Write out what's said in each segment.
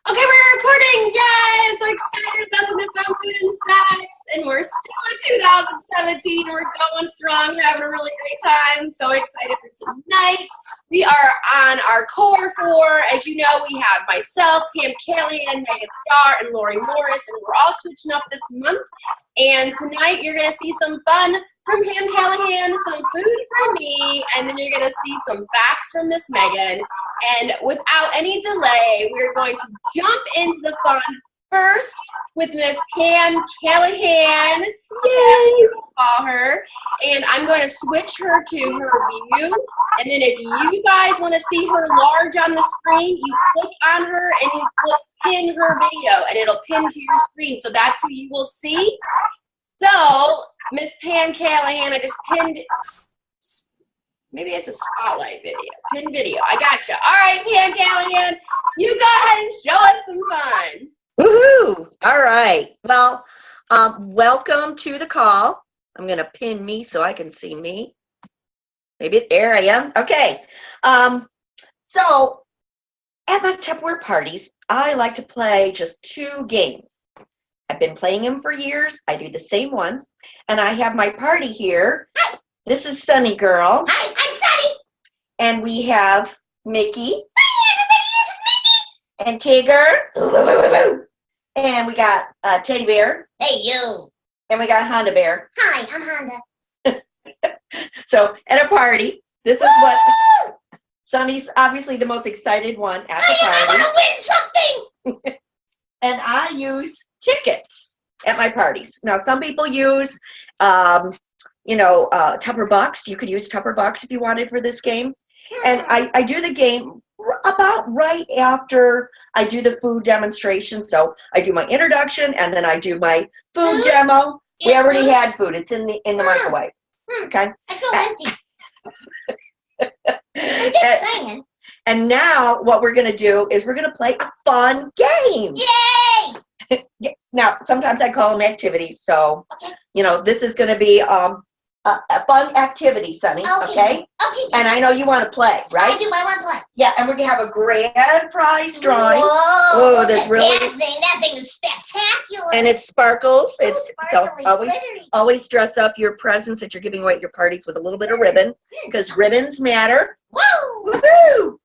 Okay, we're recording! Yay! So excited about the Myth Found Food and Facts, and we're still in 2017. We're going strong, we're having a really great time. So excited for tonight. We are on our core four. As you know, we have myself, Pam Callahan, Megan Starr, and Lori Morris, and we're all switching up this month. And tonight you're going to see some fun from Pam Callahan, some food from me, and then you're going to see some facts from Miss Megan. And without any delay, we're going to jump into the fun first with Miss Pam Callahan. Yay! Call her. And I'm going to switch her to her view. And then if you guys want to see her large on the screen, you click on her and you pin her video, and it'll pin to your screen. So that's who you will see. So, Miss Pam Callahan, I just pinned. Maybe it's a spotlight video. Pin video. I gotcha. All right, Pam Callahan, you go ahead and show us some fun. Woohoo! All right. Well, welcome to the call. I'm going to pin me so I can see me. Maybe there I am. Okay. So at my Tupperware parties, I like to play just 2 games. I've been playing them for years. I do the same ones. And I have my party here. Hi. This is Sunny Girl. Hi, I'm Sunny. And we have Mickey. Hi, everybody, this is Mickey. And Tigger. And we got Teddy Bear. Hey, you. And we got Honda Bear. Hi, I'm Honda. So at a party, this is what Sunny's obviously the most excited one at the party. I want to win something. And I use tickets at my parties. Now, some people use, Tupper Bucks. You could use Tupper Bucks if you wanted for this game. And I do the game about right after I do the food demonstration. So I do my introduction and then I do my food demo. We already had food. It's in the microwave. Okay. I feel empty. I'm just saying. And now what we're going to do is we're going to play a fun game. Yay! Now, sometimes I call them activities. So, Okay. This is going to be a fun activity, Sunny. Okay? Okay. And I know you want to play, right? I do. I want to play. Yeah, and we're going to have a grand prize drawing. Whoa, Whoa, there's really... That thing is spectacular. And it sparkles. Oh, It's sparkly, so glittery. always dress up your presents that you're giving away at your parties with a little bit of ribbon, because ribbons matter. Woo! Woohoo!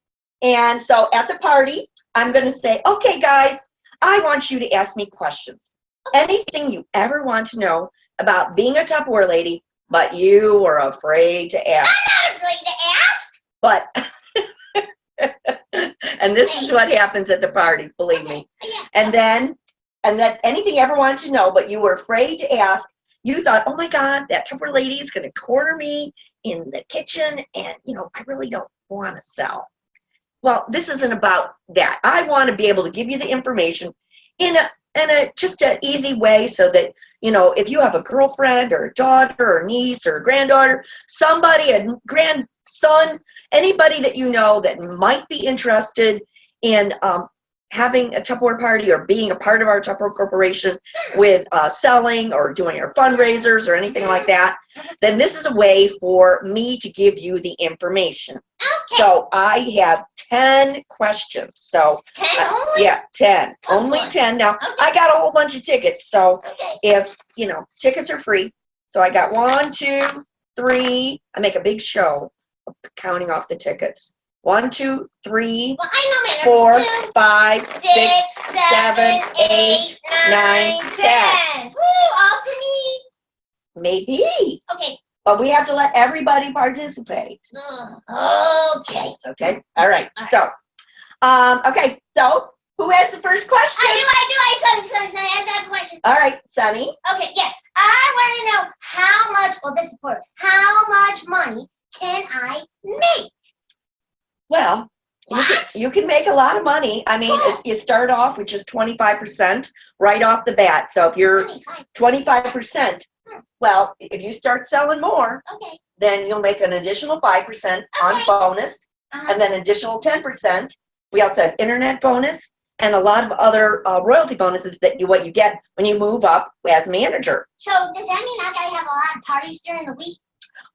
And so at the party, I'm going to say, okay, guys, I want you to ask me questions. Anything you ever want to know about being a Tupperware lady, but you are afraid to ask. I'm not afraid to ask. But, and this is what happens at the parties, believe me. Yeah. And then anything you ever wanted to know, but you were afraid to ask, you thought, oh my God, that Tupperware lady is going to corner me in the kitchen, and, I really don't want to sell. Well, this isn't about that. I want to be able to give you the information in just an easy way so that, if you have a girlfriend or a daughter or niece or a granddaughter, somebody, a grandson, anybody that you know that might be interested in having a Tupperware party or being a part of our Tupperware Corporation with selling or doing our fundraisers or anything like that, then this is a way for me to give you the information. Okay. So I have 10 questions. So 10 only? yeah, 10. Oh, Only boy. 10. Now, Okay. I got a whole bunch of tickets. So Okay. if, tickets are free. So I got 1, 2, 3. I make a big show of counting off the tickets. 1, 2, 3, Well, I know my 4, numbers. 5, 2, 6, 6, 7, 8, 9, 10. Woo, all for me. maybe. Okay. But we have to let everybody participate. Okay. Okay? All right. All right. So, okay. So, who has the first question? I do. Sonny, I got a question. All right, Sunny. Okay, yeah. I want to know how much, well, this is important. How much money can I make? Well, What? you can make a lot of money. I mean, Cool. you start off with just 25% right off the bat. So if you're 25. 25%, well, if you start selling more, Okay. then you'll make an additional 5% on Okay. bonus, and then additional 10%. We also have internet bonus and a lot of other royalty bonuses that what you get when you move up as manager. So does that mean I got to have a lot of parties during the week?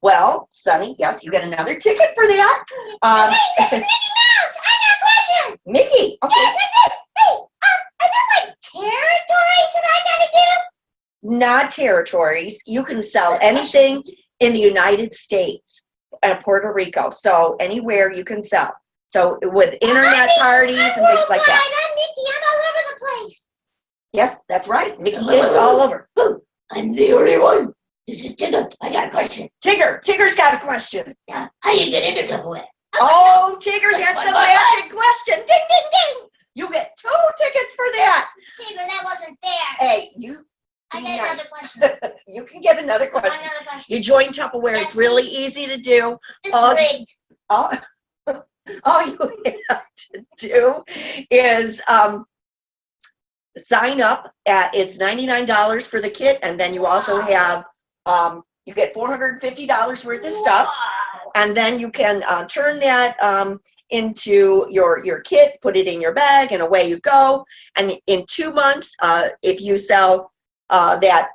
Well, Sunny, yes, you get another ticket for that. Hey, this is Mickey Mouse. I got a question. Mickey, okay. Yes, I did. Hey, not territories. You can sell anything in the United States and Puerto Rico. So anywhere you can sell. So with internet parties and things like that. I'm Nikki. I'm all over the place. Yes, that's right. Mickey is all over. I'm the only one. This is Tigger. I got a question. Tigger's got a question. How you get into Tupperware? Oh, Tigger, that's the magic question. Ding, ding, ding. You get 2 tickets for that. Tigger, that wasn't fair. Hey, you. I be got another nice. question. You can get another I want question. another question. You join Tupperware. It's Yes, really easy to do. This all- is rigged. All, all you have to do is sign up at, it's $99 for the kit, and then you also have, you get $450 worth of stuff, Wow. and then you can turn that into your kit, put it in your bag, and away you go. And in 2 months, if you sell that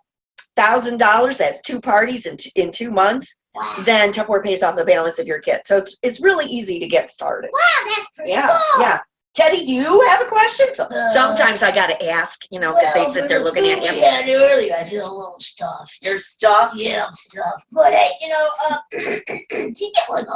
$1,000, that's 2 parties in 2 months, Wow. then Tupperware pays off the balance of your kit. So it's really easy to get started. Wow, that's pretty Yeah, cool. yeah. Teddy, do you have a question? So, sometimes I gotta ask, because they sit there looking at you. Yeah, earlier I feel a little stuffed. Your stuff. Yeah, I'm stuffed. But hey, do you get like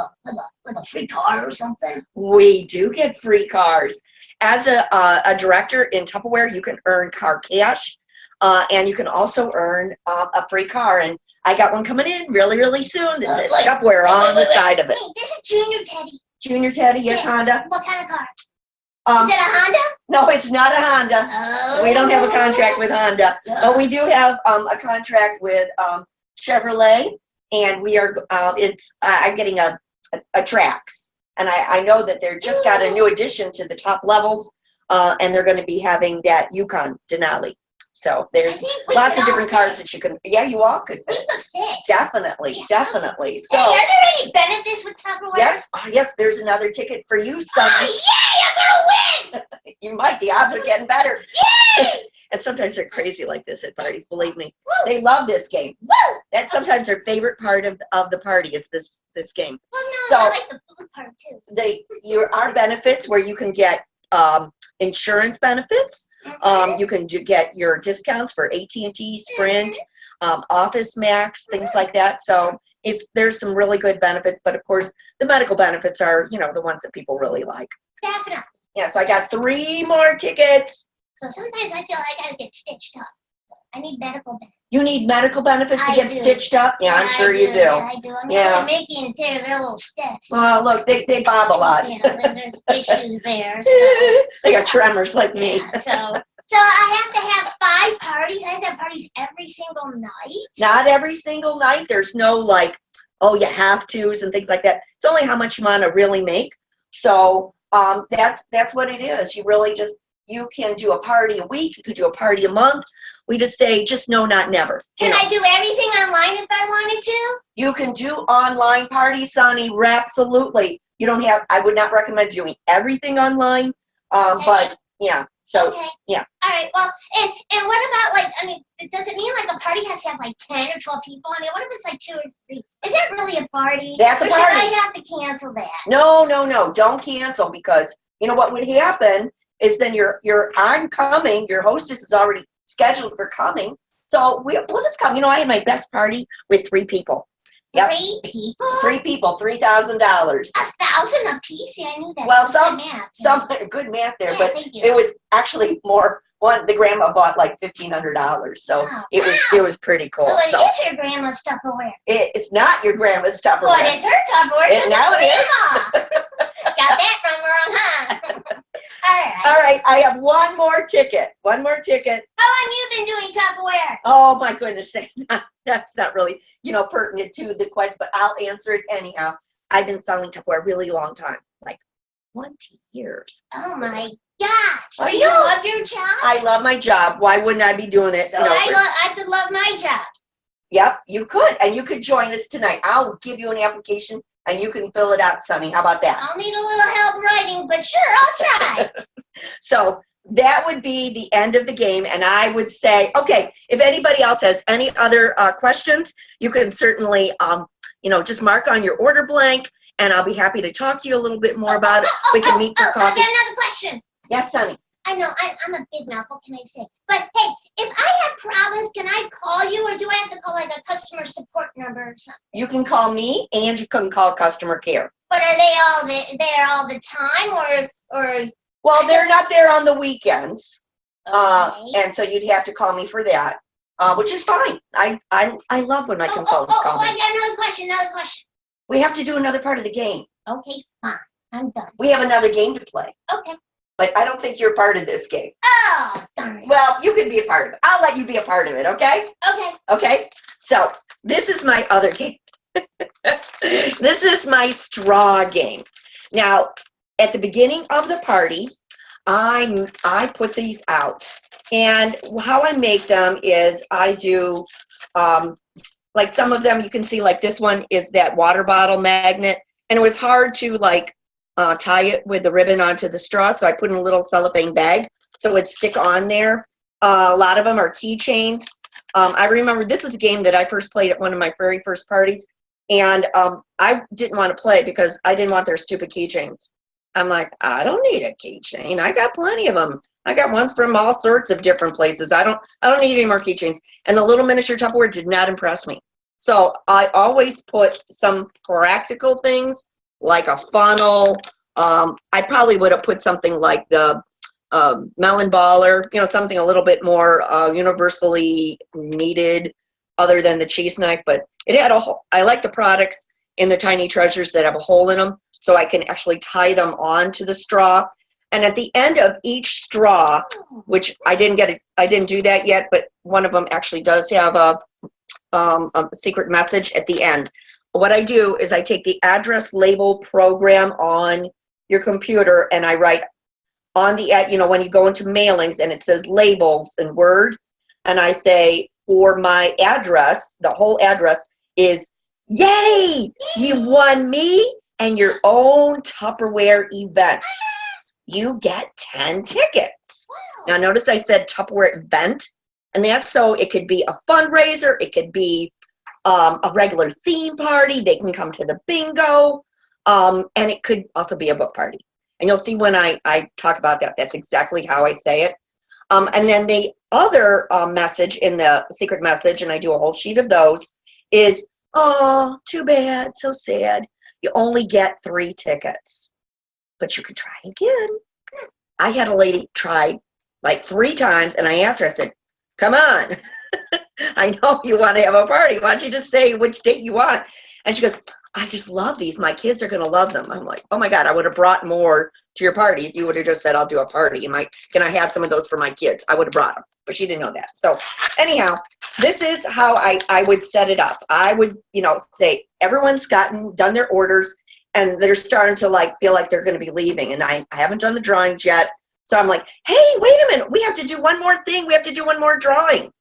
a free car or something? We do get free cars. As a director in Tupperware, you can earn car cash, and you can also earn a free car. And I got one coming in really, really soon that says Like- Tupperware on the side of it. Wait, this is Junior Teddy. Junior Teddy, yes, Yeah. Honda. What kind of car? Um, Is it a Honda? no, it's not a Honda. Oh. We don't have a contract with Honda. But we do have a contract with Chevrolet, and we are. I'm getting a Trax, and I know that they're just got a new addition to the top levels, and they're going to be having that Yukon Denali. So I there's think we lots could of different all cars fit. that you can. Yeah, you all could We fit. could fit. Definitely, Yeah. definitely. Hey, So are there any benefits with Tupperware? yes, there's another ticket for you, son. Oh, yay! I'm gonna win! You might. The odds are getting better. Yay! And sometimes they're crazy like this at parties. Believe me, Woo! they love this game. Woo! That's sometimes their favorite part of the party is this game. Well, no, So- I like the food part too. There are benefits where you can get insurance benefits. You can get your discounts for AT&T, Sprint, Office Max, things like that. So there's some really good benefits, but of course the medical benefits are the ones that people really like. Definitely. Yeah, so I got 3 more tickets. So sometimes I feel like I gotta get stitched up. I need medical benefits. You need medical benefits to I get do. stitched up? Yeah, I'm sure you do. Yeah, I do. I'm Yeah. really making and tear their little steps. Well, look, they bob a lot. There's issues there. So, They got tremors like me. yeah, so I have to have 5 parties. I have to have parties every single night. Not every single night. There's no you have to's and things like that. It's only how much you want to really make. So that's what it is. You can do a party a week. You could do a party a month. We just say, just no, not never. Can I do everything online if I wanted to? You can do online parties, Sonny. Absolutely. You don't have. I would not recommend doing everything online. But yeah. So Okay. yeah. All right. Well, and what about does it mean like a party has to have like 10 or 12 people? I mean, what if it's like 2 or 3? Is that really a party? That's a or party. should I have to cancel that? No. Don't cancel, because you know what would happen is then I'm coming. Your hostess is already scheduled for coming. So we'll just come. I had my best party with 3 people. Yep. 3 people? 3 people, $3,000. 1,000 a piece? Yeah, I need that. Well, Good some- math. Some good math there, Yeah, but thank you. it was actually more. The grandma bought like $1,500, so Wow. it was pretty cool. So it So is your grandma's Tupperware. it's not your grandma's Tupperware. What is her Tupperware? It- now it is. Grandma. Got that from wrong, huh? All right. All right, I have one more ticket. How long you been doing Tupperware? Oh my goodness, that's not really pertinent to the question, but I'll answer it anyhow. I've been selling Tupperware a really long time, like 20 years. Oh my gosh. I Do you know. love your job? I love my job. Why wouldn't I be doing it? So I could love my job. Yep, you could, and you could join us tonight. I'll give you an application, and you can fill it out, Sonny. How about that? I'll need a little help writing, but sure, I'll try. So that would be the end of the game, and I would say, okay, if anybody else has any other questions, you can certainly, just mark on your order blank, and I'll be happy to talk to you a little bit more about it. We can meet for I coffee. got another question. Yes, Sonny. I know I'm a big mouth. What can I say? But hey, if I have problems, can I call you, or do I have to call like a customer support number or something? You can call me and you can call customer care. But are they all there all the time, or Well, they're not there on the weekends. okay. And so you'd have to call me for that, which is fine. I love when my consultants call I me. got another question. We have to do another part of the game. Okay, fine. I'm done. We have another game to play, Okay. but I don't think you're part of this game. Oh, darn it. Well, you can be a part of it. I'll let you be a part of it, okay? Okay. Okay? So, this is my other game. This is my straw game. Now, at the beginning of the party, I put these out. And how I make them is I do, like some of them you can see, like this one is that water bottle magnet. And it was hard to like tie it with the ribbon onto the straw, so I put in a little cellophane bag so it would stick on there. A lot of them are keychains. I remember this is a game that I first played at one of my very first parties, and I didn't want to play because I didn't want their stupid keychains. I'm like, I don't need a keychain. I got plenty of them. I got ones from all sorts of different places. I don't need any more keychains. And the little miniature Tupperware did not impress me. So I always put some practical things like a funnel. I probably would have put something like the melon baller, something a little bit more universally needed other than the cheese knife. But it had a hole. I like the products in the Tiny Treasures that have a hole in them, so I can actually tie them onto the straw. And at the end of each straw, which I didn't do that yet, but one of them actually does have a secret message at the end. What I do is I take the address label program on your computer and I write on the ad, when you go into mailings and it says labels in Word, and I say for my address, the whole address is, yay, you won me and your own Tupperware event. You get 10 tickets. Now notice I said Tupperware event, and that's so it could be a fundraiser, it could be a regular theme party, they can come to the bingo, and it could also be a book party. And you'll see when I talk about that, that's exactly how I say it. And then the other message in the secret message, and I do a whole sheet of those, is, oh, too bad, so sad. You only get 3 tickets, but you can try again. I had a lady try like 3 times, and I asked her, I said, come on. I know you want to have a party. Why don't you just say which date you want? And she goes, I just love these. My kids are going to love them. I'm like, oh my God, I would have brought more to your party if you would have just said, I'll do a party. Can I have some of those for my kids? I would have brought them, but she didn't know that. So anyhow, this is how I would set it up. I would, say everyone's done their orders and they're starting to feel like they're going to be leaving. And I haven't done the drawings yet. So I'm like, hey, wait a minute. We have to do one more thing. We have to do one more drawing.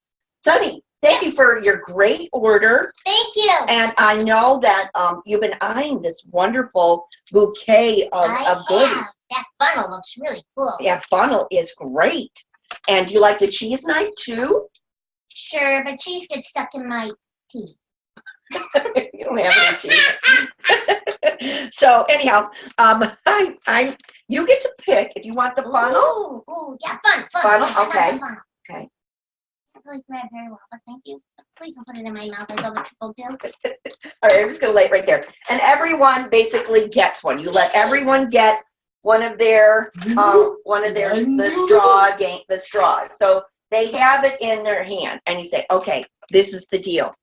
Sunny, thank you for your great order. Thank you. And I know that you've been eyeing this wonderful bouquet of goodies. That funnel looks really cool. Yeah, funnel is great. And you like the cheese knife too? Sure, but cheese gets stuck in my teeth. You don't have any teeth. So anyhow, you get to pick if you want the funnel. Ooh, yeah, fun. Funnel, Yes, okay. Funnel. Okay. I really grab very well, but thank you. Please don't put it in my mouth as other people do. All right, I'm just gonna lay it right there. And everyone basically gets one. You let everyone get one of their the straws. So they have it in their hand, and you say, okay, this is the deal.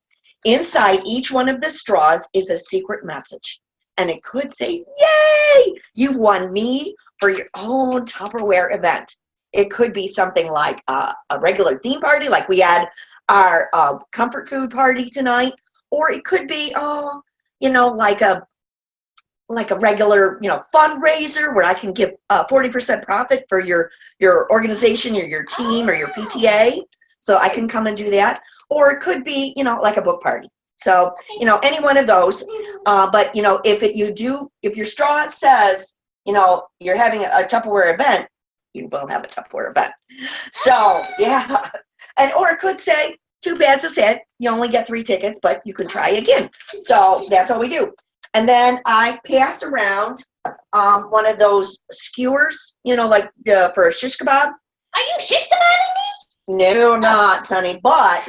Inside each one of the straws is a secret message, and it could say, yay, you've won me for your own Tupperware event. It could be something like a regular theme party, like we had our comfort food party tonight, or it could be, like a regular, fundraiser where I can give 40% profit for your organization or your team or your PTA. So I can come and do that. Or it could be, like a book party. So, any one of those. But, if your straw says, you're having a Tupperware event, you will have a Tupperware event. So, yeah. Or it could say, too bad, so sad. You only get 3 tickets, but you can try again. So that's what we do. And then I pass around one of those skewers, like for a shish kebab. Are you shish kebabbing me? No, not, Sonny. But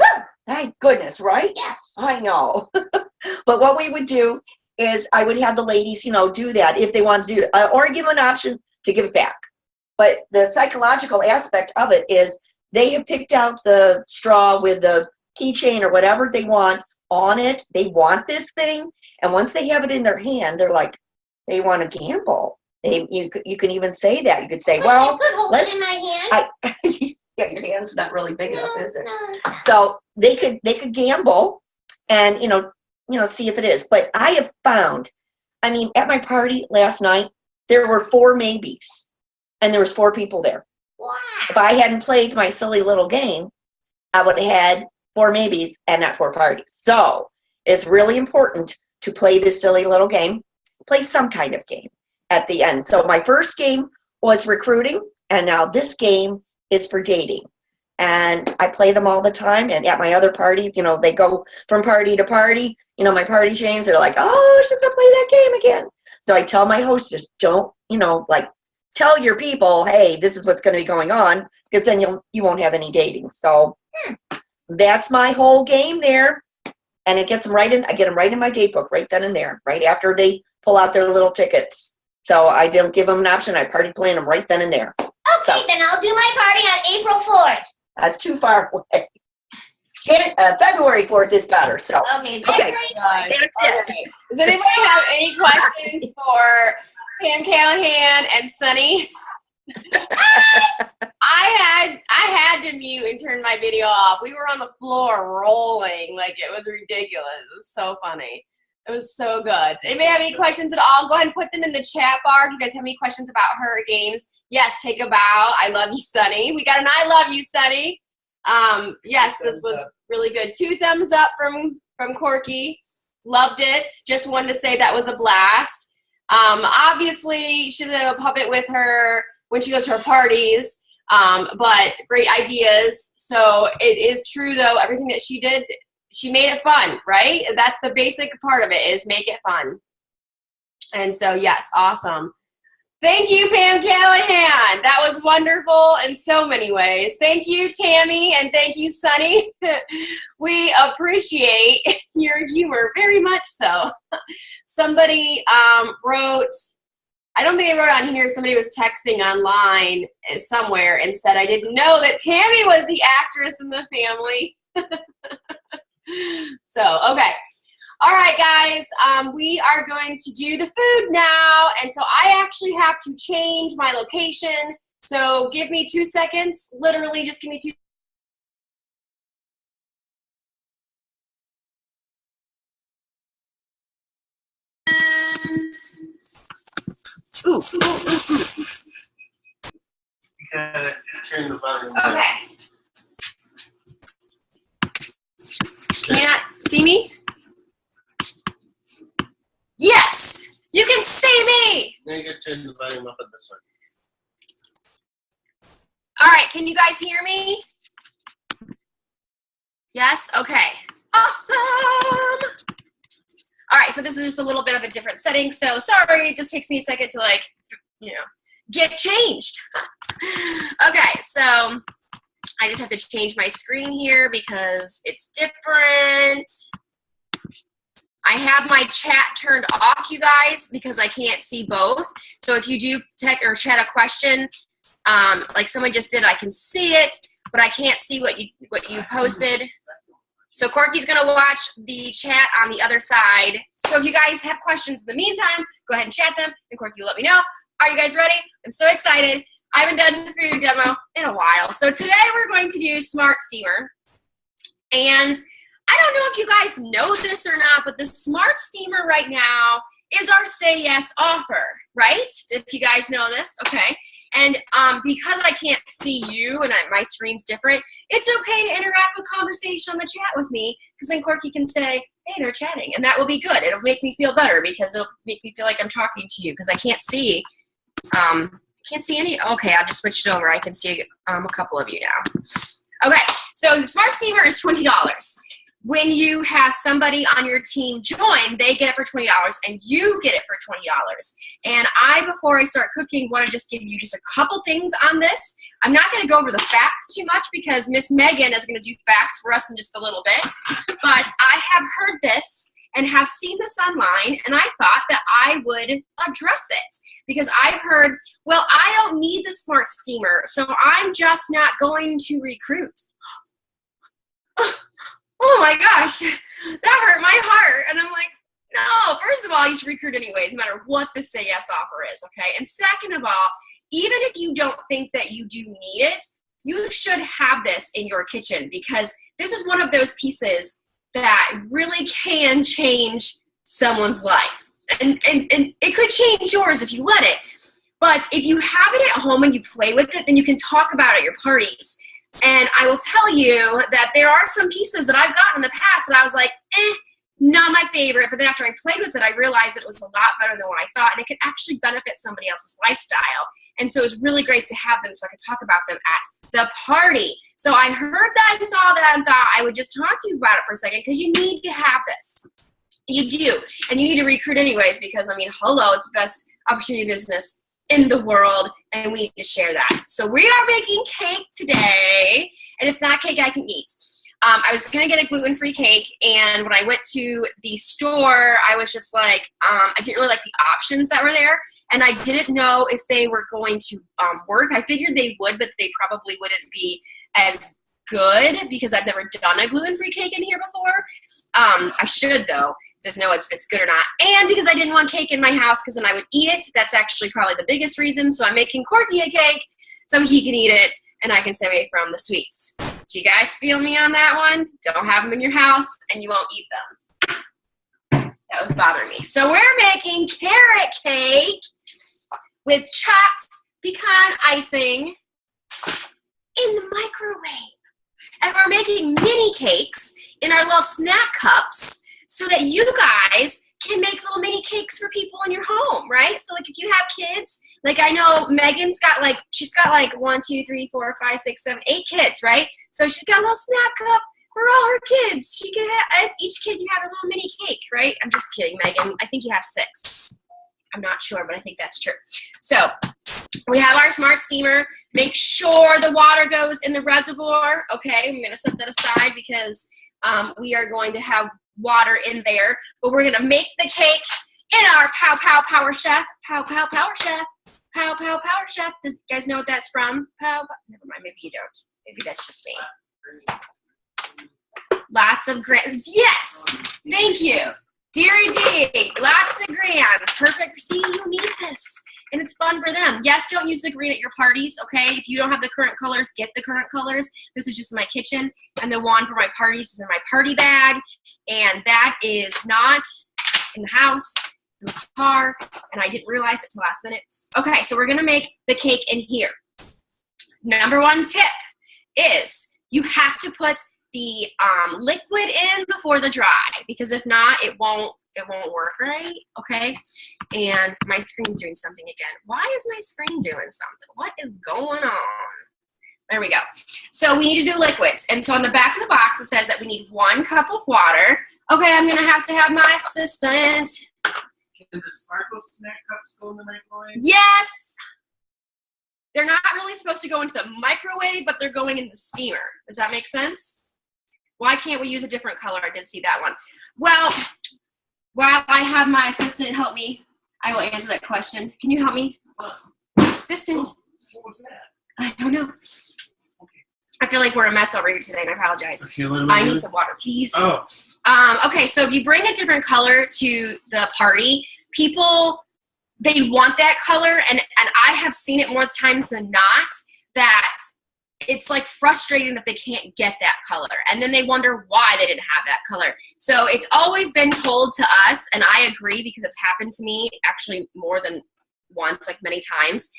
thank goodness, right? Yes. I know. But what we would do is I would have the ladies, do that if they want to do it, or give them an option to give it back. But the psychological aspect of it is they have picked out the straw with the keychain or whatever they want on it. They want this thing. And once they have it in their hand, they're like, they want to gamble. You can even say that. You could say, well, I could hold let's- it in my hand. yeah, your hand's not really big enough, is it? No. So they could gamble and see if it is. But I have found, at my party last night, there were 4 maybes, and there was 4 people there. Wow. If I hadn't played my silly little game, I would have had 4 maybes and not 4 parties. So it's really important to play this silly little game, play some kind of game at the end. So my first game was recruiting, and now this game is for dating. And I play them all the time, and at my other parties, they go from party to party. My party chains are like, oh, she's gonna play that game again. So I tell my hostess, don't, tell your people, hey, this is what's gonna be going on, because then you won't have any dating. So that's my whole game there. And it gets them right in, I get them right in my date book, right then and there, right after they pull out their little tickets. So I don't give them an option, I party plan them right then and there. Okay, then I'll do my party on April 4th. That's too far away. February 4th is better, so. Okay, Okay. February 4th. Guys, That's it. okay. Does anybody have any questions for Pam Callahan and Sunny? I had to mute and turn my video off. We were on the floor rolling like it was ridiculous. It was so funny. It was so good. Does anybody have any questions at all? Go ahead and put them in the chat bar if you guys have any questions about her games. Yes, take a bow. I love you, Sunny. We got an I love you, Sunny. Yes, this was really good. 2 thumbs up from Corky. Loved it. Just wanted to say that was a blast. Obviously, she's a puppet with her when she goes to her parties, but great ideas. So it is true, though, everything that she did, she made it fun, right? That's the basic part of it, is make it fun. And so, yes, awesome. Thank you, Pam Callahan. That was wonderful in so many ways. Thank you, Tammy, and thank you, Sunny. We appreciate your humor very much so. Somebody wrote, I don't think I wrote on here, somebody was texting online somewhere and said, I didn't know that Tammy was the actress in the family. So, okay. All right, guys, we are going to do the food now, and so I actually have to change my location, so give me 2 seconds, literally just give me 2 Ooh. You gotta turn the volume. Okay. Can you not see me? Yes! You can see me! Now you gotta turn the volume up on this one. All right, can you guys hear me? Yes? Okay. Awesome! All right, so this is just a little bit of a different setting, so sorry, it just takes me a second to, get changed. Okay, so I just have to change my screen here because it's different. I have my chat turned off, you guys, because I can't see both. So if you do chat a question, like someone just did, I can see it, but I can't see what you posted. So Corky's gonna watch the chat on the other side. So if you guys have questions in the meantime, go ahead and chat them, and Corky will let me know. Are you guys ready? I'm so excited. I haven't done the food demo in a while. So today we're going to do Smart Steamer. And I don't know if you guys know this or not, but the Smart Steamer right now is our Say Yes offer, right? If you guys know this, okay. And because I can't see you and my screen's different, it's okay to interact with conversation on the chat with me, because then Corky can say, hey, they're chatting, and that will be good. It'll make me feel better because it'll make me feel like I'm talking to you, because I can't see. Can't see any. Okay, I'll just switch it over. I can see a couple of you now. Okay, so the Smart Steamer is $20. When you have somebody on your team join, they get it for $20 and you get it for $20. And before I start cooking, want to just give you just a couple things on this. I'm not going to go over the facts too much because Miss Megan is going to do facts for us in just a little bit. But I have heard this and have seen this online, and I thought that I would address it because I've heard, well, I don't need the smart steamer, so I'm just not going to recruit. Oh my gosh, that hurt my heart. And I'm like, no, first of all, you should recruit anyways, no matter what the say yes offer is, okay? And second of all, even if you don't think that you do need it, you should have this in your kitchen because this is one of those pieces that really can change someone's life. And it could change yours if you let it. But if you have it at home and you play with it, then you can talk about it at your parties. And I will tell you that there are some pieces that I've gotten in the past that I was like, not my favorite. But then after I played with it, I realized that it was a lot better than what I thought. And it could actually benefit somebody else's lifestyle. And so it was really great to have them so I could talk about them at the party. So I heard that and saw that and thought I would just talk to you about it for a second because you need to have this. You do. And you need to recruit anyways because, I mean, hello, it's the best opportunity business in the world, and we need to share that. So we are making cake today, and it's not cake I can eat. I was going to get a gluten-free cake, and when I went to the store, I was just like, I didn't really like the options that were there, and I didn't know if they were going to work. I figured they would, but they probably wouldn't be as good because I've never done a gluten-free cake in here before. I should, though. Just know if it's good or not. And because I didn't want cake in my house because then I would eat it. That's actually probably the biggest reason. So I'm making Corky a cake so he can eat it and I can stay away from the sweets. Do you guys feel me on that one? Don't have them in your house and you won't eat them. That was bothering me. So we're making carrot cake with chopped pecan icing in the microwave. And we're making mini cakes in our little snack cups so that you guys can make little mini cakes for people in your home, right? So like if you have kids, like I know Megan's got like, she's got like 1, 2, 3, 4, 5, 6, 7, 8 kids, right? So she's got a little snack cup for all her kids. She can have, each kid can have a little mini cake, right? I'm just kidding, Megan. I think you have 6. I'm not sure, but I think that's true. So we have our smart steamer. Make sure the water goes in the reservoir. Okay, I'm gonna set that aside because we are going to have water in there, but we're gonna make the cake in our Pow Pow Power Chef. Pow Pow Power Chef. Pow Pow Power Chef. Does you guys know what that's from? Pow. Never mind. Maybe you don't. Maybe that's just me. Lots of grams. Yes. Thank you, Deary D. Lots of grams. Perfect. See, you need this. And it's fun for them. Yes, don't use the green at your parties, okay? If you don't have the current colors, get the current colors. This is just my kitchen. And the wand for my parties is in my party bag. And that is not in the house, in the car. And I didn't realize it till last minute. Okay, so we're going to make the cake in here. Number 1 tip is you have to put the liquid in before the dry. Because if not, it won't work right, okay? And my screen's doing something again. Why is my screen doing something? What is going on? There we go. So we need to do liquids. And so on the back of the box, it says that we need 1 cup of water. Okay, I'm going to have my assistant. Can the sparkle snack cups go in the microwave? Yes! They're not really supposed to go into the microwave, but they're going in the steamer. Does that make sense? Why can't we use a different color? I did see that one. Well, while I have my assistant help me, I will answer that question. Can you help me? Assistant. What was that? I don't know. I feel like we're a mess over here today, and I apologize. I need some water, please. Oh. Okay, so if you bring a different color to the party, people, they want that color, and I have seen it more times than not, that it's like frustrating that they can't get that color. And then they wonder why they didn't have that color. So it's always been told to us, and I agree because it's happened to me actually more than once, like many times,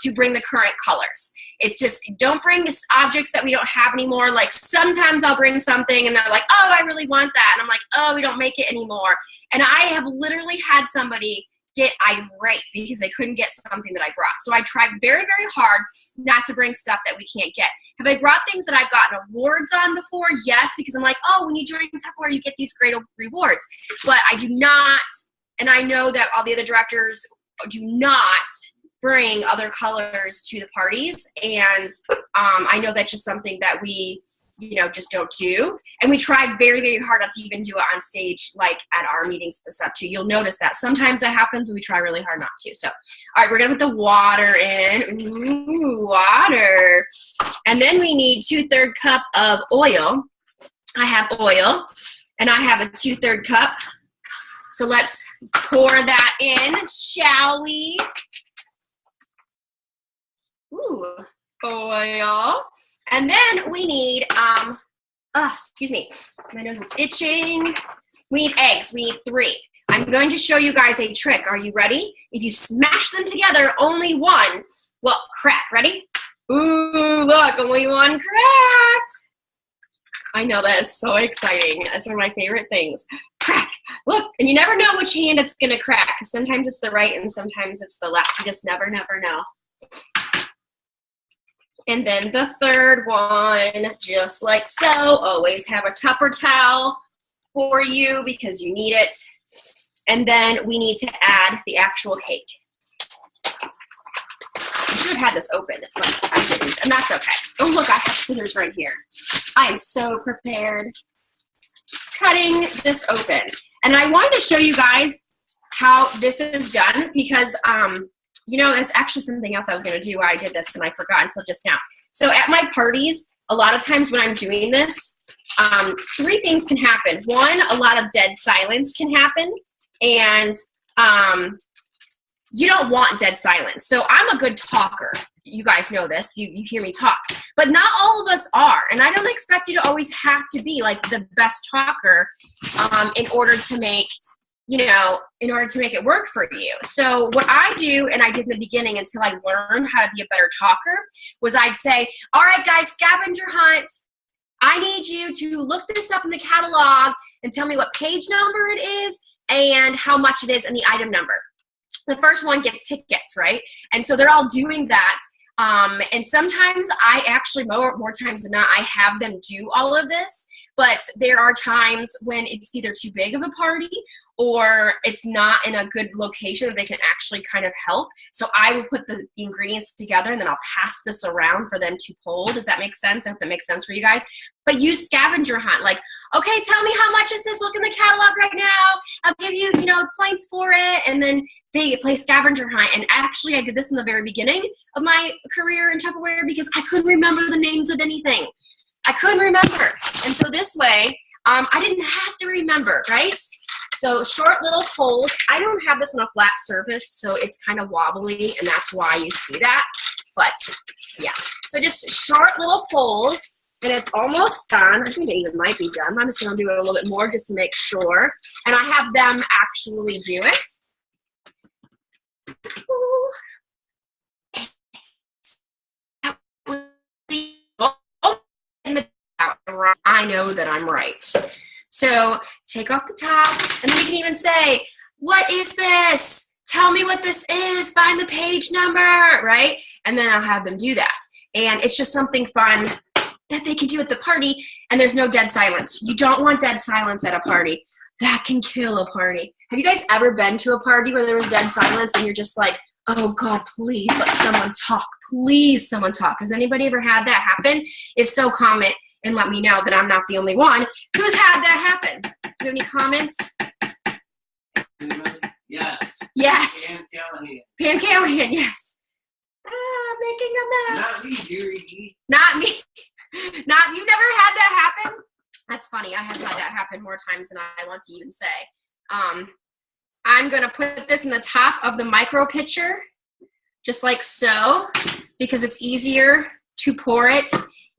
to bring the current colors. It's just, don't bring objects that we don't have anymore. Like sometimes I'll bring something and they're like, oh, I really want that. And I'm like, oh, we don't make it anymore. And I have literally had somebody get irate because they couldn't get something that I brought. So I tried very, very hard not to bring stuff that we can't get. Have I brought things that I've gotten awards on before? Yes, because I'm like, oh, when you join Tupperware, you get these great rewards. But I do not, and I know that all the other directors do not bring other colors to the parties, and I know that's just something that we, just don't do. And we try very, very hard not to even do it on stage, like at our meetings and stuff too. You'll notice that sometimes that happens, but we try really hard not to. So, all right, we're gonna put the water in. Ooh, water. And then we need 2/3 cup of oil. I have oil, and I have a 2/3 cup. So let's pour that in, shall we? Ooh, oil. And then we need, excuse me, my nose is itching. We need eggs. We need 3. I'm going to show you guys a trick. Are you ready? If you smash them together, only one will crack. Ready? Ooh, look, only one cracked. I know, that is so exciting. That's one of my favorite things. Crack. Look, and you never know which hand it's going to crack. Sometimes it's the right and sometimes it's the left. You just never know. And then the third one, just like so. Always have a Tupper towel for you because you need it. And then we need to add the actual cake. I should have had this open, but I didn't, and that's okay. Oh, look, I have scissors right here. I am so prepared. Cutting this open. And I wanted to show you guys how this is done because, there's actually something else I was going to do while I did this, and I forgot until just now. So at my parties, a lot of times when I'm doing this, 3 things can happen. 1, a lot of dead silence can happen, and you don't want dead silence. So I'm a good talker. You guys know this. You hear me talk. But not all of us are, and I don't expect you to always have to be like the best talker in order to make it work for you. So what I do, and I did in the beginning until I learned how to be a better talker, was I'd say, all right, guys, scavenger hunt. I need you to look this up in the catalog and tell me what page number it is and how much it is and the item number. The first one gets tickets, right? And so they're all doing that. And sometimes I actually, more times than not, I have them do all of this. But there are times when it's either too big of a party or it's not in a good location that they can actually kind of help. So I will put the ingredients together and then I'll pass this around for them to pull. Does that make sense? I hope that makes sense for you guys. But use scavenger hunt. Like, okay, tell me how much is this? Look in the catalog right now. I'll give you, points for it. And then they play scavenger hunt. And actually, I did this in the very beginning of my career in Tupperware because I couldn't remember the names of anything. I couldn't remember. And so this way, I didn't have to remember, right? So short little poles. I don't have this on a flat surface, so it's kind of wobbly, and that's why you see that. But, yeah. So just short little poles, and it's almost done. I think it even might be done. I'm just going to do it a little bit more just to make sure. And I have them actually do it. I know that I'm right. So take off the top, and then you can even say, what is this? Tell me what this is. Find the page number, right? And then I'll have them do that. And it's just something fun that they can do at the party, and there's no dead silence. You don't want dead silence at a party. That can kill a party. Have you guys ever been to a party where there was dead silence and you're just like, oh God, please let someone talk. Please someone talk. Has anybody ever had that happen? If so, comment and let me know that I'm not the only one who's had that happen. Do you have any comments? Yes. Yes. Pam Callahan. Pam Callahan, yes. Making a mess. Not me, dearie. Not me. Not, you've never had that happen? That's funny. I have had that happen more times than I want to even say. I'm going to put this in the top of the micro pitcher, just like so, because it's easier to pour it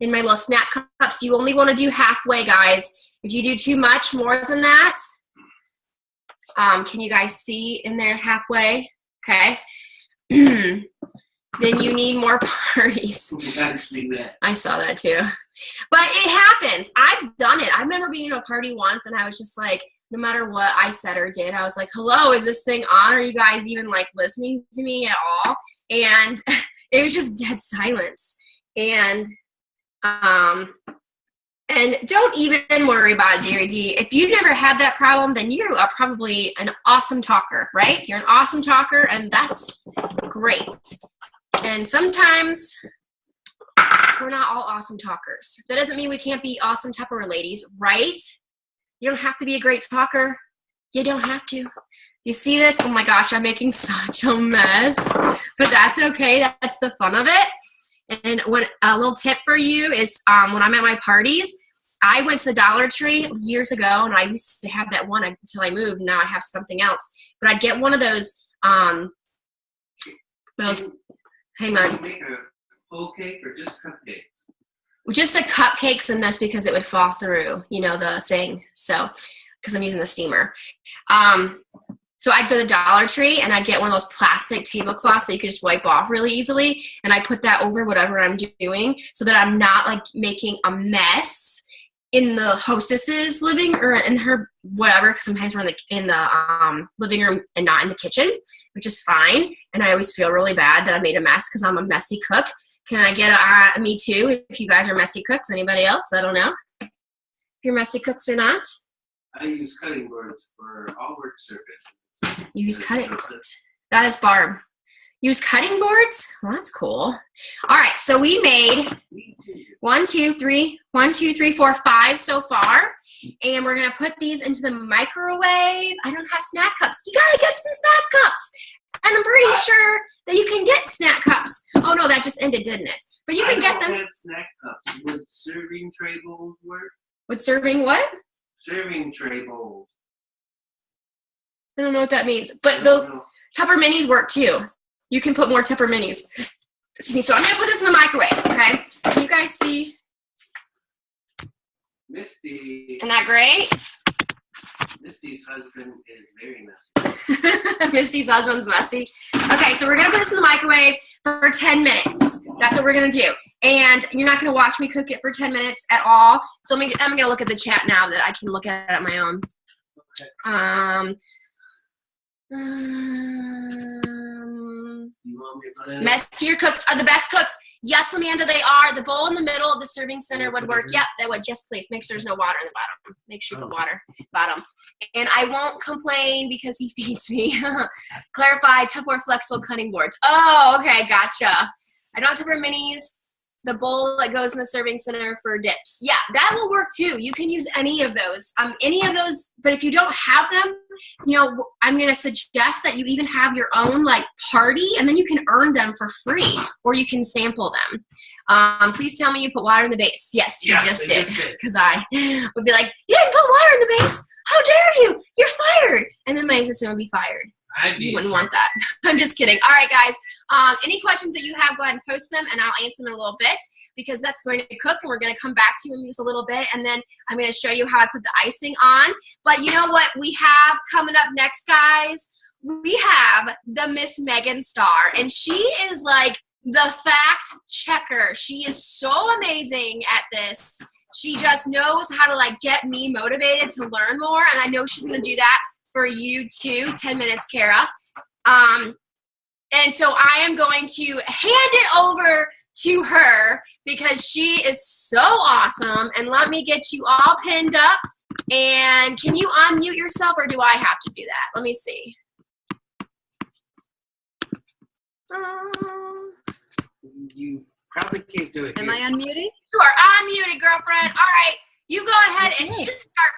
in my little snack cups. You only want to do halfway, guys. If you do too much, more than that, can you guys see in there halfway? Okay. Then you need more parties. You gotta see that. I saw that too. But it happens. I've done it. I remember being at a party once and I was just like, no matter what I said or did, I was like, hello, is this thing on? Are you guys even like listening to me at all? And it was just dead silence. And And don't even worry about it, Deary D. If you've never had that problem, then you are probably an awesome talker, right? You're an awesome talker, and that's great. And sometimes we're not all awesome talkers. That doesn't mean we can't be awesome Tupperware ladies, right? You don't have to be a great talker. You don't have to. You see this? Oh my gosh, I'm making such a mess. But that's okay. That's the fun of it. And a little tip for you is when I'm at my parties, I went to the Dollar Tree years ago, and I used to have that one until I moved. Now I have something else. But I'd get one of those, hang on. Can you make a whole cake or just cupcakes? Just the cupcakes, and that's because it would fall through, you know, the thing. So, because I'm using the steamer. So I'd go to the Dollar Tree, and I'd get one of those plastic tablecloths that you could just wipe off really easily. And I put that over whatever I'm doing so that I'm not like making a mess in the hostess's living or in her whatever. Because sometimes we're in the living room and not in the kitchen, which is fine. And I always feel really bad that I made a mess because I'm a messy cook. Can I get a me too if you guys are messy cooks? Anybody else? I don't know if you're messy cooks or not. I use cutting boards for all work surfaces. You use cutting boards. That is Barb. Use cutting boards? Well, that's cool. All right, so we made 5 so far. And we're gonna put these into the microwave. I don't have snack cups. You gotta get some snack cups. And I'm pretty sure that you can get snack cups. Oh no, that just ended, didn't it? But you can get them. I don't have snack cups. Would serving tray bowls work? With serving what? Serving tray bowls. I don't know what that means. But those Tupper Minis work too. You can put more Tupper Minis. So I'm gonna put this in the microwave, okay? Can you guys see? Misty. Isn't that great? Misty's husband is very messy. Misty's husband's messy. Okay, so we're gonna put this in the microwave for 10 minutes. That's what we're gonna do. And you're not gonna watch me cook it for 10 minutes at all. So I'm gonna look at the chat now that I can look at it on my own. You want me to put it? Messier cooks are the best cooks. Yes, Amanda, they are. The bowl in the middle of the serving center would work. Yep, that would. Yes, please. Make sure there's no water in the bottom. Make sure you put water bottom. And I won't complain because he feeds me. Clarify, Tupperware flexible cutting boards. Oh, okay, gotcha. I don't have Tupperware minis. The bowl that goes in the serving center for dips. Yeah, that will work too. You can use any of those. But if you don't have them, you know, I'm going to suggest that you even have your own like party, and then you can earn them for free, or you can sample them. Please tell me you put water in the base. Yes, you just did. Because I would be like, you didn't put water in the base? How dare you? You're fired. And then my assistant would be fired. You wouldn't want that. I'm just kidding. All right, guys. Any questions that you have, go ahead and post them, and I'll answer them in a little bit because that's going to cook, and we're going to come back to you in just a little bit, and then I'm going to show you how I put the icing on. But you know what we have coming up next, guys? We have the Miss Megan Star, and she is like the fact checker. She is so amazing at this. She just knows how to like get me motivated to learn more, and I know she's going to do that for you too. 10 minutes, Kara. And so I am going to hand it over to her because she is so awesome. And let me get you all pinned up. And can you unmute yourself, or do I have to do that? Let me see. You probably can't do it. Am I unmuted? You are unmuted, girlfriend. All right. You go ahead and you start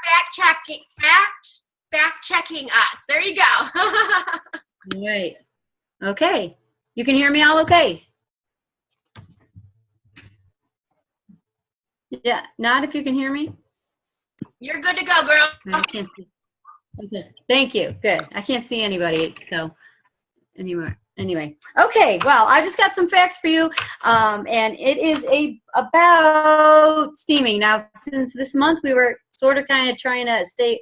fact checking us. There you go. All right. Okay. You can hear me all okay? Yeah. Not if you can hear me? You're good to go, girl. I can't see. Okay. Thank you. Good. I can't see anybody. So anyway. Okay. Well, I just got some facts for you. And it is about steaming. Now, since this month, we were sort of kind of trying to stay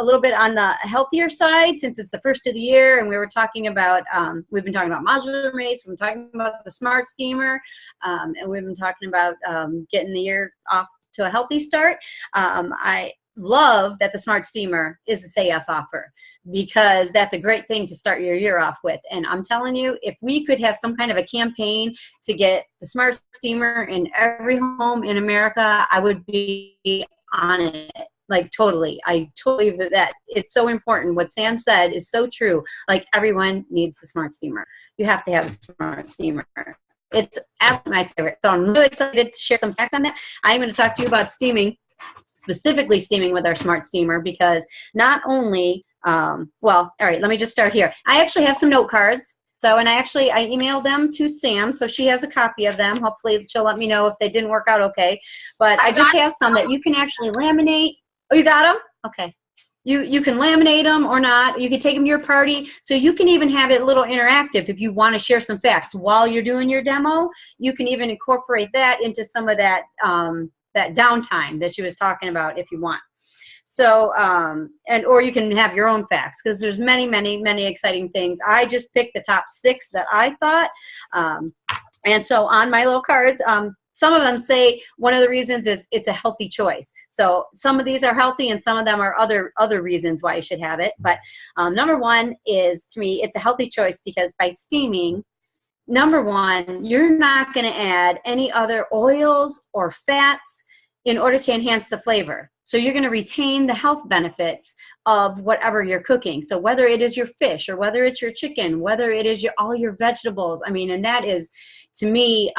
a little bit on the healthier side since it's the first of the year, and we were talking about we've been talking about modular mates, we've been talking about the smart steamer, and we've been talking about getting the year off to a healthy start. I love that the smart steamer is a say yes offer because that's a great thing to start your year off with. And I'm telling you, if we could have some kind of a campaign to get the Smart Steamer in every home in America, I would be on it. Like totally. I totally believe that it's so important. What Sam said is so true. Like everyone needs the Smart Steamer. You have to have a Smart Steamer. It's absolutely my favorite. So I'm really excited to share some facts on that. I'm going to talk to you about steaming, specifically steaming with our Smart Steamer, because not only, well, all right, let me just start here. I actually have some note cards. So, and I emailed them to Sam, so she has a copy of them. Hopefully she'll let me know if they didn't work out okay. But I just have some that you can actually laminate. Oh, you got them? Okay. You can laminate them or not. You can take them to your party. So you can even have it a little interactive if you want to share some facts while you're doing your demo. You can even incorporate that into some of that that downtime that she was talking about if you want. So, or you can have your own facts, because there's many, many, many exciting things. I just picked the top 6 that I thought. And so on my little cards, some of them say one of the reasons is it's a healthy choice. So some of these are healthy and some of them are other reasons why you should have it. But number 1 is, to me, it's a healthy choice because by steaming, number 1, you're not going to add any other oils or fats in order to enhance the flavor. So you're going to retain the health benefits of whatever you're cooking. So whether it is your fish or whether it's your chicken, whether it is all your vegetables, I mean, and that is, to me,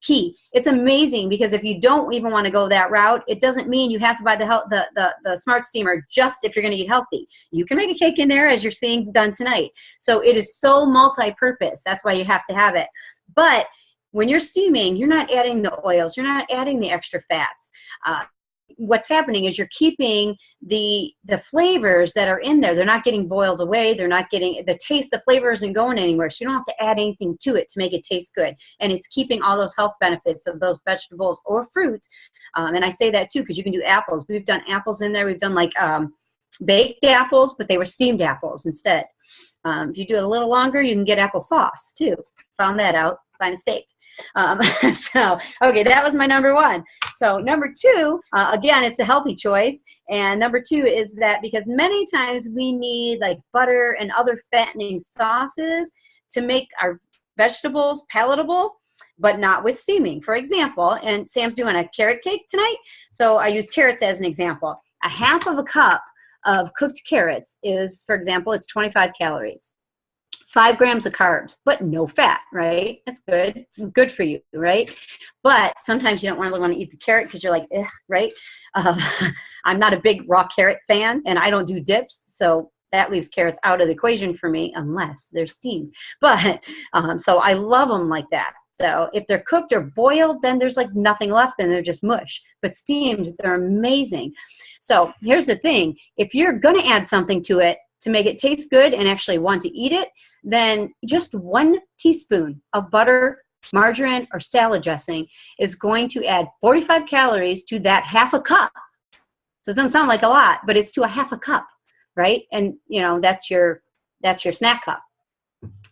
key. It's amazing because if you don't even want to go that route, it doesn't mean you have to buy the Smart Steamer just if you're going to eat healthy. You can make a cake in there, as you're seeing done tonight. So it is so multi-purpose. That's why you have to have it. But when you're steaming, you're not adding the oils. You're not adding the extra fats. What's happening is you're keeping the flavors that are in there. They're not getting boiled away. They're not getting the taste. The flavor isn't going anywhere. So you don't have to add anything to it to make it taste good. And it's keeping all those health benefits of those vegetables or fruits. And I say that too because you can do apples. We've done apples in there. We've done like baked apples, but they were steamed apples instead. If you do it a little longer, you can get apple sauce too. Found that out by mistake. So, okay, that was my number 1. So number 2, again, it's a healthy choice. And number 2 is that because many times we need like butter and other fattening sauces to make our vegetables palatable, but not with steaming. For example, and Sam's doing a carrot cake tonight. So I use carrots as an example. A half of a cup of cooked carrots is, for example, it's 25 calories. 5 grams of carbs, but no fat, right? That's good. Good for you, right? But sometimes you don't really want to eat the carrot because you're like, ugh, right? I'm not a big raw carrot fan, and I don't do dips, so that leaves carrots out of the equation for me unless they're steamed. But so I love them like that. So if they're cooked or boiled, then there's like nothing left and they're just mush. But steamed, they're amazing. So here's the thing. If you're going to add something to it to make it taste good and actually want to eat it, then just 1 teaspoon of butter, margarine, or salad dressing is going to add 45 calories to that half a cup. So it doesn't sound like a lot, but it's to a half a cup, right? And you know that's your snack cup.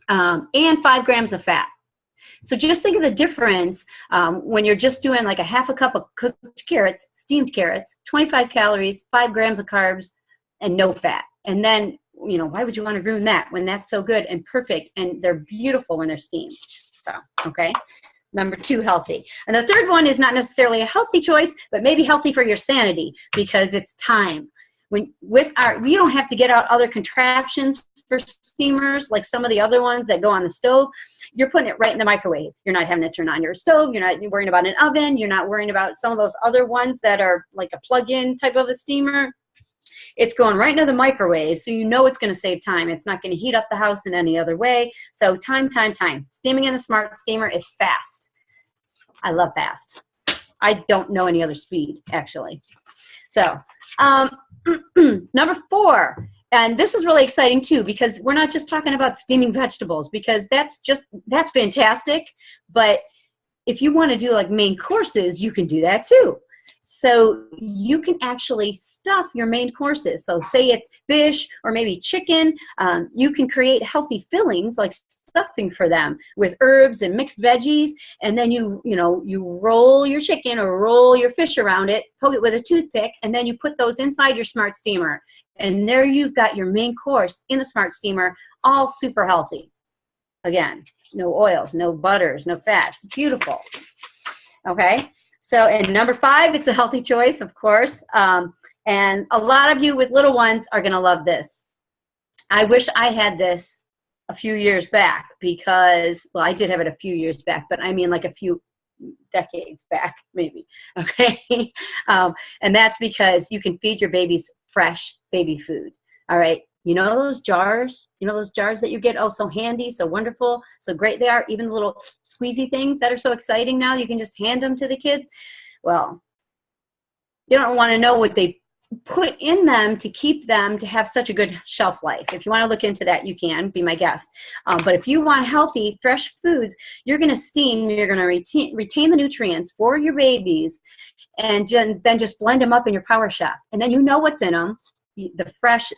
And 5 grams of fat. So just think of the difference when you're just doing like a half a cup of cooked carrots, steamed carrots, 25 calories, 5 grams of carbs, and no fat. And then, you know, why would you want to ruin that when that's so good and perfect and they're beautiful when they're steamed? So, okay. Number 2, healthy. And the third one is not necessarily a healthy choice, but maybe healthy for your sanity because it's time. We don't have to get out other contraptions for steamers like some of the other ones that go on the stove. You're putting it right in the microwave. You're not having to turn on your stove. You're not worrying about an oven. You're not worrying about some of those other ones that are like a plug-in type of a steamer. It's going right into the microwave, so you know it's going to save time. It's not going to heat up the house in any other way. So time. Steaming in the Smart Steamer is fast. I love fast. I don't know any other speed, actually. So number 4, and this is really exciting too, because we're not just talking about steaming vegetables, because that's fantastic. But if you want to do like main courses, you can do that too. So you can actually stuff your main courses. So say it's fish or maybe chicken. You can create healthy fillings like stuffing for them with herbs and mixed veggies. And then you roll your chicken or roll your fish around it, poke it with a toothpick, and then you put those inside your Smart Steamer. And there you've got your main course in the Smart Steamer, all super healthy. Again, no oils, no butters, no fats. Beautiful. Okay. So, and number 5, it's a healthy choice, of course. And a lot of you with little ones are going to love this. I wish I had this a few years back because, well, I did have it a few years back, but I mean like a few decades back, maybe. Okay. And that's because you can feed your babies fresh baby food. All right. You know those jars? You know those jars that you get? Oh, so handy, so wonderful, so great they are. Even the little squeezy things that are so exciting now, you can just hand them to the kids. Well, you don't want to know what they put in them to keep them to have such a good shelf life. If you want to look into that, you can be my guest. But if you want healthy, fresh foods, you're going to steam, you're going to retain the nutrients for your babies, and then just blend them up in your Power Chef. And then you know what's in them, the fresh,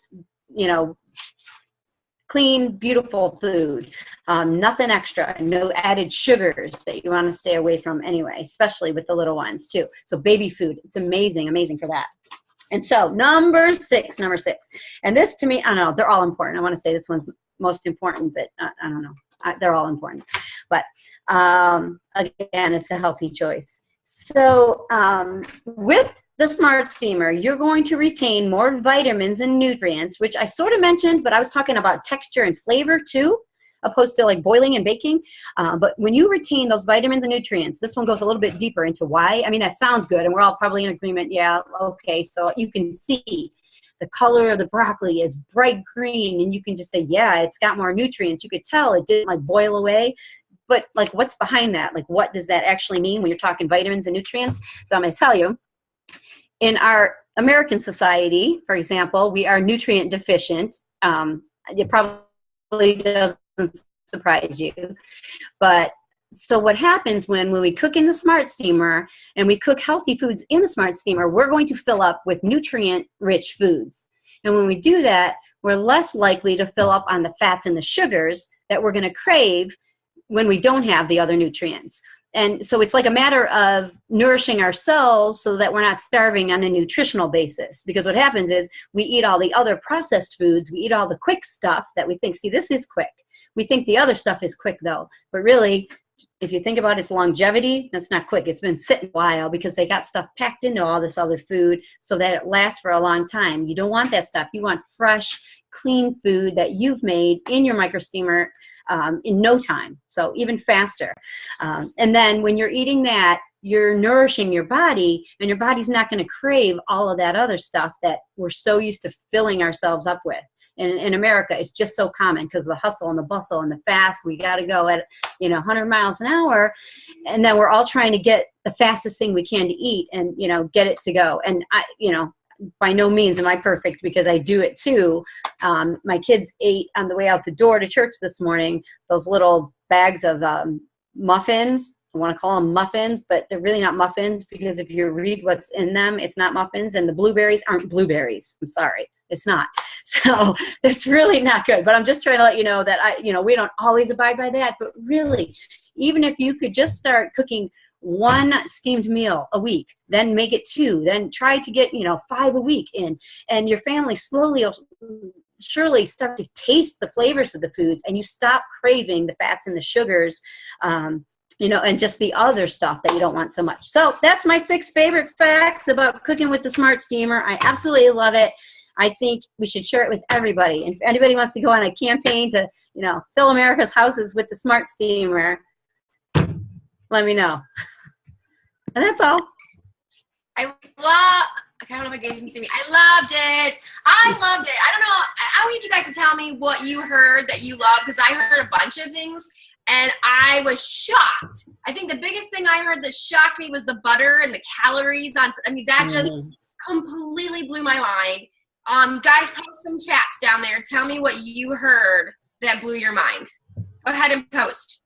clean, beautiful food, nothing extra, no added sugars that you want to stay away from anyway, especially with the little ones too. So baby food, it's amazing for that. And so number six, and this to me, I don't know, they're all important. I want to say this one's most important, but I don't know. They're all important. But again, it's a healthy choice. So with the Smart Steamer, you're going to retain more vitamins and nutrients, which I sort of mentioned, but I was talking about texture and flavor too, opposed to like boiling and baking. But when you retain those vitamins and nutrients, this one goes a little bit deeper into why. I mean, that sounds good, and we're all probably in agreement. Yeah, okay, so you can see the color of the broccoli is bright green, and you can just say, yeah, it's got more nutrients. You could tell it didn't like boil away. But like, what's behind that? Like, what does that actually mean when you're talking vitamins and nutrients? So I'm going to tell you. In our American society, for example, we are nutrient deficient. It probably doesn't surprise you. But so what happens when we cook in the Smart Steamer and we cook healthy foods in the Smart Steamer, we're going to fill up with nutrient-rich foods. And when we do that, we're less likely to fill up on the fats and the sugars that we're going to crave when we don't have the other nutrients. And so it's like a matter of nourishing ourselves so that we're not starving on a nutritional basis. Because what happens is we eat all the other processed foods. We eat all the quick stuff that we think, see, this is quick. We think the other stuff is quick, though. But really, if you think about its longevity, that's not quick. It's been sitting a while because they got stuff packed into all this other food so that it lasts for a long time. You don't want that stuff. You want fresh, clean food that you've made in your micro steamer in no time, so even faster. And then when you're eating that, you're nourishing your body, and your body's not going to crave all of that other stuff that we're so used to filling ourselves up with. And in America, it's just so common because of the hustle and the bustle and the fast. We got to go at 100 miles an hour, and then we're all trying to get the fastest thing we can to eat and get it to go. And by no means am I perfect because I do it too. My kids ate on the way out the door to church this morning those little bags of muffins. I want to call them muffins, but they're really not muffins because if you read what's in them, it's not muffins, and the blueberries aren't blueberries. I'm sorry, it's not. So that's really not good. But I'm just trying to let you know that we don't always abide by that. But really, even if you could just start cooking one steamed meal a week, then make it 2, then try to get 5 a week in, and your family slowly surely start to taste the flavors of the foods, and you stop craving the fats and the sugars, and just the other stuff that you don't want so much. So that's my 6 favorite facts about cooking with the Smart Steamer. I absolutely love it. I think we should share it with everybody. And if anybody wants to go on a campaign to fill America's houses with the Smart Steamer, let me know. And that's all. I don't know if you guys can see me. I loved it. I don't know. I need you guys to tell me what you heard that you love, because I heard a bunch of things and I was shocked. I think the biggest thing I heard that shocked me was the butter and the calories that just completely blew my mind. Guys, post some chats down there. Tell me what you heard that blew your mind. Go ahead and post.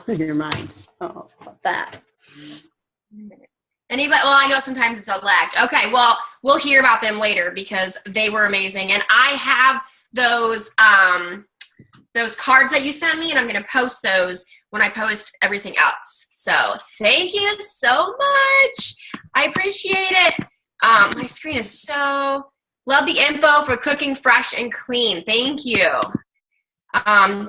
Your mind. Oh, about that. Anybody? Well, I know sometimes it's a lagged. Okay, well, we'll hear about them later because they were amazing. And I have those cards that you sent me, and I'm going to post those when I post everything else. So thank you so much. I appreciate it. My screen is so Love the info for cooking fresh and clean. Thank you.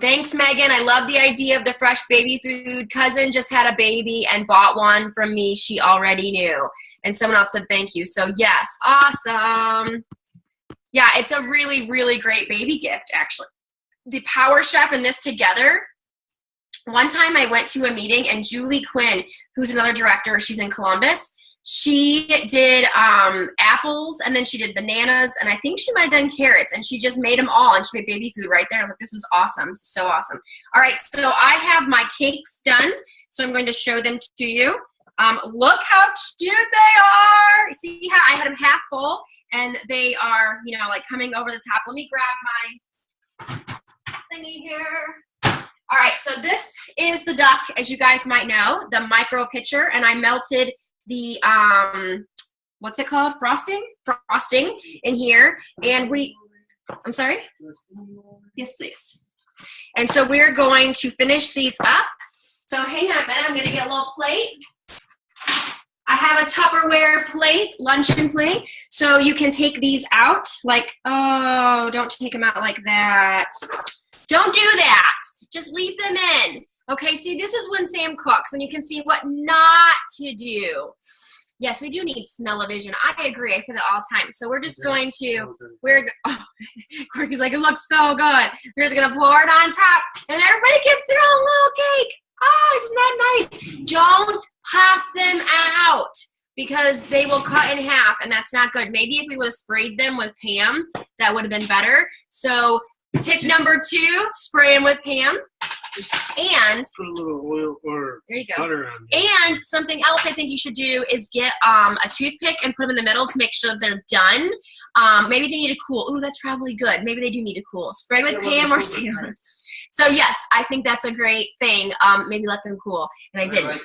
Thanks, Megan. I love the idea of the fresh baby food. Cousin just had a baby and bought one from me. She already knew. And someone else said thank you. So yes, awesome. Yeah, it's a really, really great baby gift, actually. The Power Chef and this together. One time I went to a meeting and Julie Quinn, who's another director, she's in Columbus, she did apples and then she did bananas and I think she might have done carrots and she just made them all and she made baby food right there. I was like, this is awesome. This is so awesome. All right, so I have my cakes done. So I'm going to show them to you. Look how cute they are. See how I had them half full and they are, you know, like coming over the top. Let me grab my thingy here. All right, so this is the duck, as you guys might know, the micro pitcher, and I melted the what's it called, frosting in here, and I'm sorry, yes please. And so we're going to finish these up. So hang on a minute, I'm going to get a little plate. I have a Tupperware plate, luncheon plate, so you can take these out like, oh, don't take them out like that, don't do that, just leave them in. Okay, see, this is when Sam cooks, and you can see what not to do. Yes, we do need smell-o-vision. I agree. I say that all the time. So we're just going to, Corky's like, it looks so good. We're just going to pour it on top, and everybody gets their own little cake. Oh, isn't that nice? Don't puff them out because they will cut in half, and that's not good. Maybe if we would have sprayed them with Pam, that would have been better. So tip number 2, spray them with Pam. And put a little oil or there you go. butter on there. And something else I think you should do is get a toothpick and put them in the middle to make sure they're done. Maybe they need to cool. Ooh, that's probably good. Maybe they do need to cool. Spray with Pam or Sam. So yes, I think that's a great thing. Maybe let them cool. And I didn't.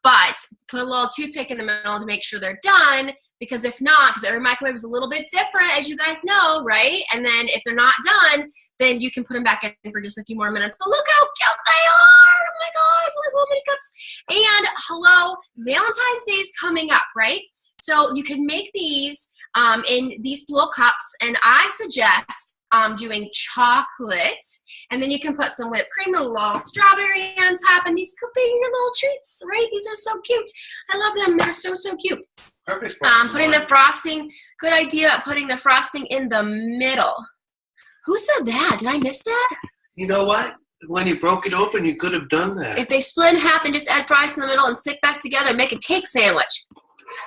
But put a little toothpick in the middle to make sure they're done, because if not, because every microwave is a little bit different, as you guys know, right? And then if they're not done, then you can put them back in for just a few more minutes. But look how cute they are! Oh my gosh, little mini cups. And hello, Valentine's Day is coming up, right? So you can make these in these little cups, and I suggest doing chocolate, and then you can put some whipped cream and a little strawberry on top, and these could be your little treats, right? These are so cute. I love them. They're so, so cute. Perfect. Putting the frosting, good idea, putting the frosting in the middle. Who said that? Did I miss that? You know what? When you broke it open, you could have done that. If they split in half and just add frosting in the middle and stick back together, make a cake sandwich.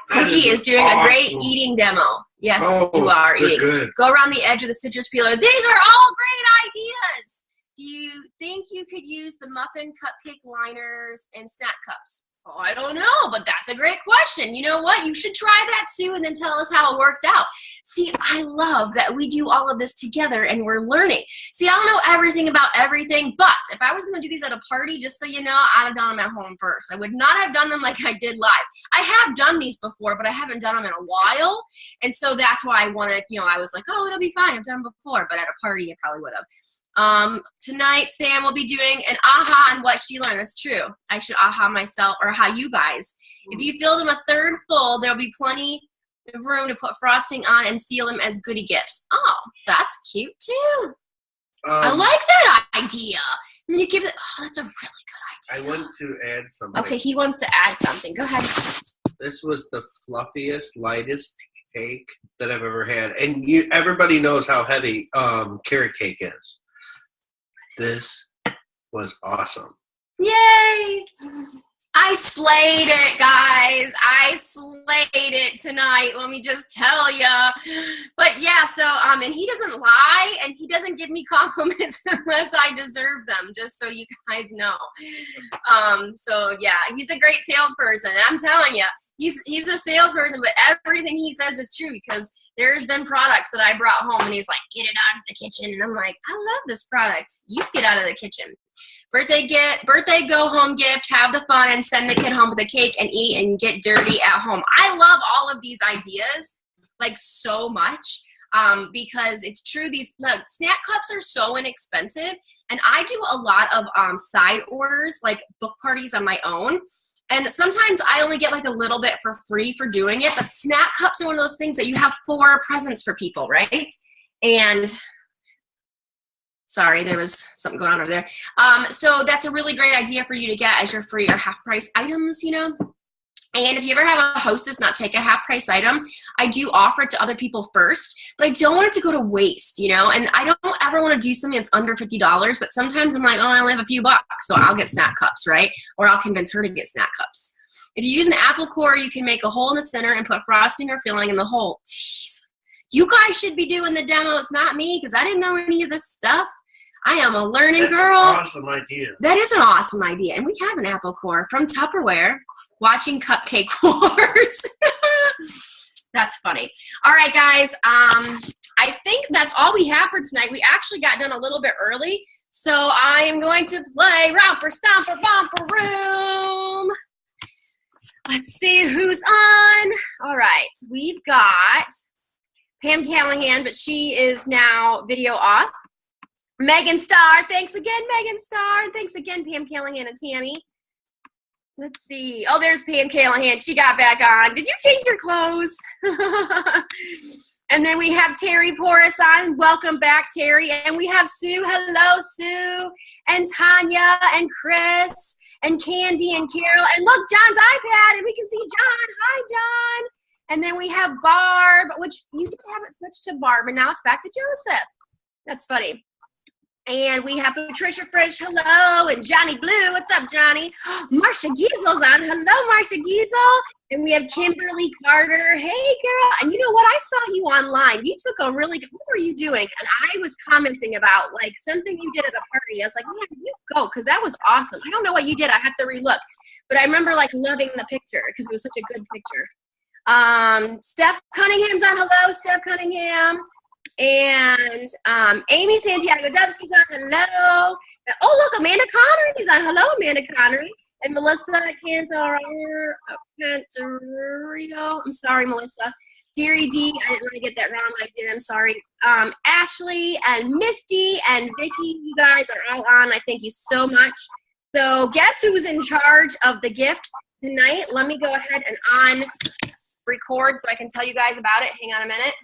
That Cookie is doing awesome. a great eating demo. Yes, you are they're eating. good. Go around the edge with a citrus peeler. These are all great ideas. Do you think you could use the muffin cupcake liners and snack cups? Oh, I don't know, but that's a great question. You know what? You should try that, Sue, and then tell us how it worked out. See, I love that we do all of this together and we're learning. See, I don't know everything about everything, but if I was going to do these at a party, just so you know, I'd have done them at home first. I would not have done them like I did live. I have done these before, but I haven't done them in a while, and so that's why I wanted, you know, I was like, oh, it'll be fine. I've done them before, but at a party, I probably would have. Tonight, Sam will be doing an aha on what she learned. That's true. I should aha myself, or aha you guys. If you fill them a third full, there'll be plenty of room to put frosting on and seal them as goodie gifts. Oh, that's cute too. I like that idea. And then you give it, oh, that's a really good I idea. want to add something. Okay, he wants to add something. Go ahead. This was the fluffiest, lightest cake that I've ever had. And everybody knows how heavy carrot cake is. This was awesome. Yay! I slayed it, guys. I slayed it tonight. Let me just tell ya. But yeah, so and he doesn't lie, and he doesn't give me compliments unless I deserve them. Just so you guys know. So yeah, he's a great salesperson. I'm telling you, he's a salesperson, but everything he says is true, because there's been products that I brought home, and he's like, get it out of the kitchen. And I'm like, I love this product. You get out of the kitchen. Birthday go home gift, have the fun, and send the kid home with a cake and eat and get dirty at home. I love all of these ideas, like, so much, because it's true. These snack cups are so inexpensive, and I do a lot of side orders, like book parties on my own. And sometimes I only get like a little bit for free for doing it, but snack cups are one of those things that you have 4 presents for people, right? And sorry, there was something going on over there. So that's a really great idea for you to get as your free or half price items, you know. And if you ever have a hostess not take a half price item, I do offer it to other people first, but I don't want it to go to waste, you know, and I don't ever want to do something that's under $50, but sometimes I'm like, oh, I only have a few bucks, so I'll get snack cups, right? Or I'll convince her to get snack cups. If you use an apple core, you can make a hole in the center and put frosting or filling in the hole. Jeez. You guys should be doing the demos, not me, because I didn't know any of this stuff. I am a learning girl. That's an awesome idea. That is an awesome idea. And we have an apple core from Tupperware. Watching Cupcake Wars. That's funny. All right, guys. I think that's all we have for tonight. We actually got done a little bit early, so I am going to play Romper Stomper Bomper Room. Let's see who's on. All right, we've got Pam Callahan, but she is now video off. Megan Starr. Thanks again, Megan Starr. Thanks again, Pam Callahan and Tammy. Let's see. Oh, there's Pam Callahan. She got back on. Did you change your clothes? And then we have Terry Porras on. Welcome back, Terry. And we have Sue. Hello, Sue. And Tanya and Chris and Candy and Carol. And look, John's iPad. And we can see John. Hi, John. And then we have Barb, which you did have it switched to Barb, and now it's back to Joseph. That's funny. And we have Patricia Frisch, hello, and Johnny Blue, what's up, Johnny? Marcia Giesel's on, hello, Marcia Giesel. And we have Kimberly Carter, hey, girl. And you know what, I saw you online. You took a really good, what were you doing? And I was commenting about, like, something you did at a party. I was like, man, you go, because that was awesome. I don't know what you did, I have to relook. But I remember, like, loving the picture, because it was such a good picture. Steph Cunningham's on, hello, Steph Cunningham. And Amy Santiago Dubsky's on, hello. Oh, look, Amanda Connery's on, hello, Amanda Connery. And Melissa Cantorio, I'm sorry, Melissa. Deary D, I didn't want to get that wrong, I did, I'm sorry. Ashley and Misty and Vicky, you guys are all on, I thank you so much. So guess who's in charge of the gift tonight? Let me go ahead and on record so I can tell you guys about it. Hang on a minute.